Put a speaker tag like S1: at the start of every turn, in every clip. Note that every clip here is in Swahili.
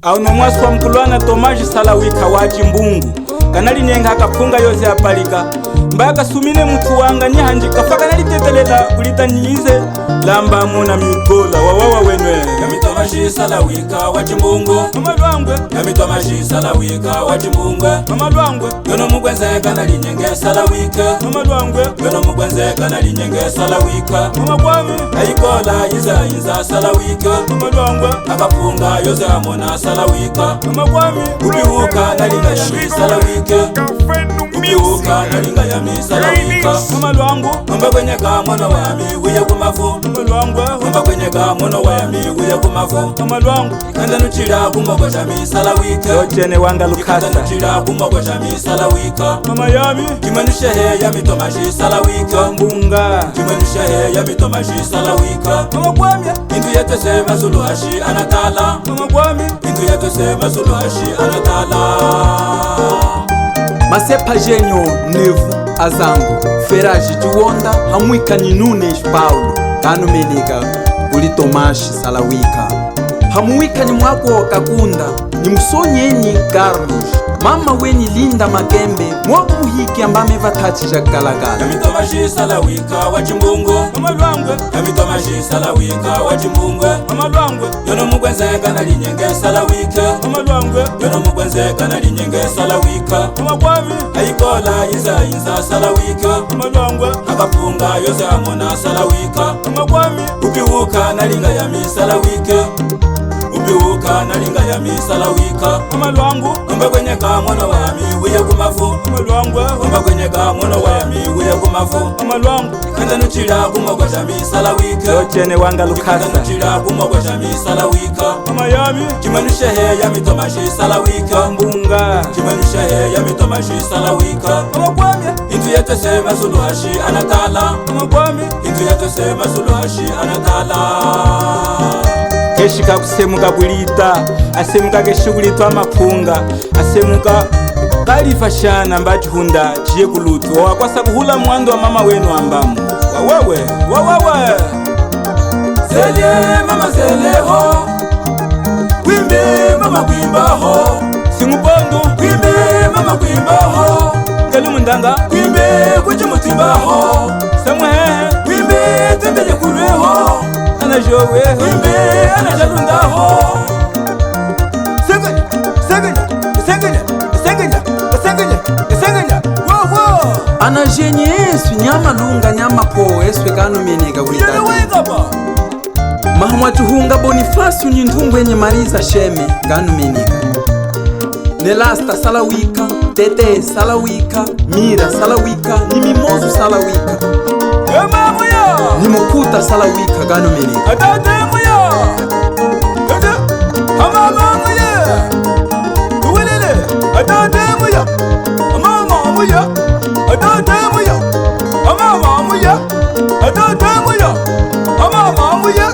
S1: au nomwasu wa mkulwana Tomaji Salawika wa Chimbungu kanali nyenga akafunga yose apalika mbaka sumine mutu wanga nyihanjika faka nalitetelela kulitanyize lamba muna migola wawawa wenwe
S2: Yami Tomaji Salawika wa Chimbungu
S1: mama lwangwe
S2: Yami Tomaji Salawika wa Chimbungu
S1: mama lwangwe
S2: yono mugwenze kanali nyenge Salawika
S1: mama lwangwe
S2: yono mugwenze kanali nyenge Salawika
S1: mama kwami
S2: ayikola iza Salawika
S1: mama lwangwe
S2: akafunga yose amona Salawika
S1: mama kwami
S2: ubihuka nalinga yami Salawika ubihuka nalinga yami Salawika
S1: mama lwangu
S2: Mamba kwenye kamono wami wiye kumafu
S1: mama lwangwe
S2: Mamba kwenye kamono wami wiye kumafu
S1: mama lwangu
S2: Ikanda nuchira kumoko jami Salawika
S1: yochene wanga Lukasa
S2: Ikanda nuchira kumoko jami Salawika
S1: mama yami
S2: Kimanushehe yami Tomaji Salawika
S1: mbunga
S2: Kimanushehe yami Tomaji Salawika
S1: mama kwamya
S2: Indu yetu sema Suluhashi anatala
S1: mama kwami
S2: Indu yetu sema Suluhashi anatala
S3: Masepa jenyo nevu azangu Feraji Juwonda hamwikani Nunes Paulo kanu melega uli Tomaji Salawika hamuwikani mwako kakunda ni musonyenyi Carlos mama weni Linda Magembe mwaku muhiki ambame vatachija galagala
S2: Yami Tomaji Salawika wa Chimbungu
S1: mama lwangwe
S2: Yami Tomaji Salawika wa Chimbungu
S1: mama lwangwe
S2: yono mugwenze kanali nyenge Salawika
S1: mama lwangwe
S2: yono mugwenze kanali nyenge Salawika
S1: mama kwami
S2: ayikola iza Salawika
S1: mama lwangwe
S2: akafunga yose amona Salawika
S1: mama kwami
S2: ubihuka nalinga yami Salawika ubihuka nalinga yami Salawika
S1: mama lwangu
S2: Mamba kwenye kamono wami wiye kumafu
S1: mama lwangwe
S2: Mamba kwenye kamono wami wiye kumafu
S1: mama lwangu
S2: Kanda nuchira kumoko jami Salawika
S1: yochene wanga
S2: Kanda
S1: Lukasa
S2: nuchira kumoko jami Salawika
S1: mama yami
S2: Kimanushehe yami Tomaji Salawika
S1: mbunga
S2: Kimanushehe yami Tomaji Salawika
S1: mama kwamya
S2: Indu yetu sema Suluhashi anatala
S1: mama kwami
S2: Indu yetu sema Suluhashi anatala
S1: keshika kusemuka bulita asemuka keshugulitwa amapunga asemuka kalifashana mbachihunda chiye kulutu wakwasa kuhula mwando wa mama wenu ambamu wawawe
S2: Selye mama seleho Kwimbe mama kwimbaho
S1: singupondu
S2: Kwimbe mama kwimbaho
S1: kelu mundanga
S2: Kwimbe kuchimutimbaho
S1: samwehehe
S2: Kwimbe tembele kulweho
S1: anajowe
S2: Kwimbe anajalundaho
S3: ana jenye esu nyama lunga nyama po eswe kanu menega kulitati mahamwa tuhunga Bonifasio ni ntungu enye Mariza Sheme kanu menega Nelasta Salawika Tete Salawika Mira Salawika ni Mimozu Salawika ni Mokuta Salawika kanu menega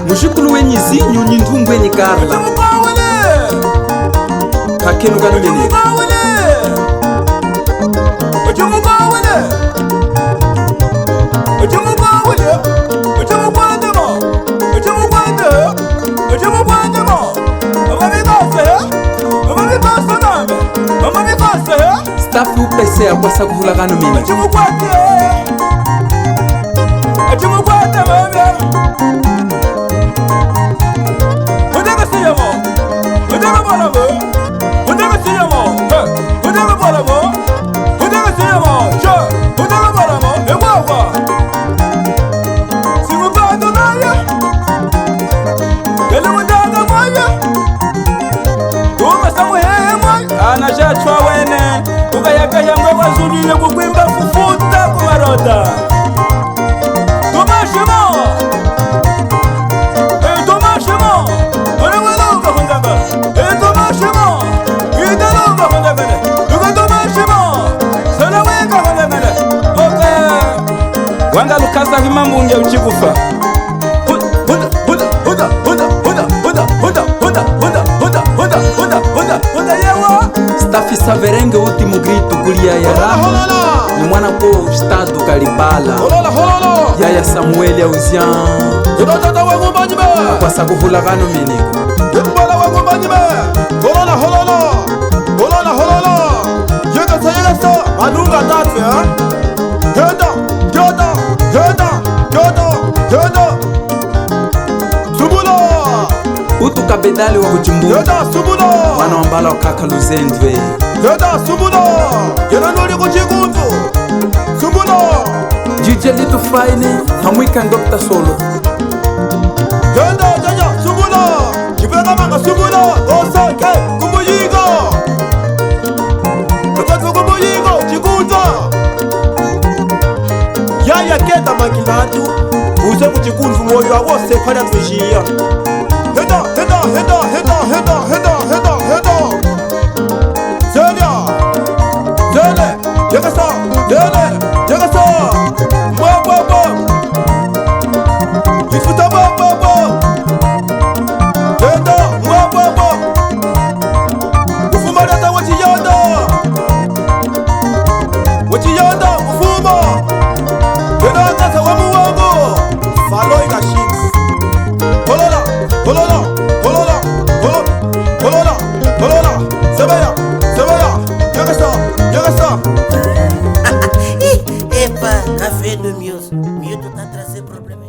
S3: mushikulu wenye zinyu ni ntungu enye Karla kakenu kanu menega staff upese akwasa kuhula kanu menega
S1: anashachwa wene ukayakayangwe wazulile kukwimba fufuta kumarota Tomashimo Tomashimo Oleweluga hundanga Tomashimo Ideluga hundangane Luga Tomashimo Salaweka hundangane wanga Lukasa himambunge uchikufa
S3: Staff Saverenge ultimo grito kulia ya ramu ni mwana po stadu Kalibala Yaya Samueli Auzian akwasa kuhula kanu menega kabedali wa kuchimbuka
S2: Yeda sumulo
S3: wana wambala wakaka luzendwe
S2: Yeda sumulo Yena nuli kuchikunzu Sumulo
S3: jije litu faini hamwika ngokta solo
S2: Yenda jaja sumulo Kipega manga sumulo Osake kumuyingo Ekwetu kumuyingo chikunza Yaya keta makilatu Uze kuchikunzu moyo wose kwa tujia Heda heda heda heda heda heda heda heda Zelia Zele Yekasa Zele Yekasa Mwa Yifuta mwa Heda mwa Ufuma leta wachiyanda Wachiyanda ufuma Heda kasa wamu wangu Falo ikashik Holola Holola Holola Holola Holola Sebeya Sebeya Yekasa Yekasa
S4: Epa, café no mieux. Mieux tout a tracé problème.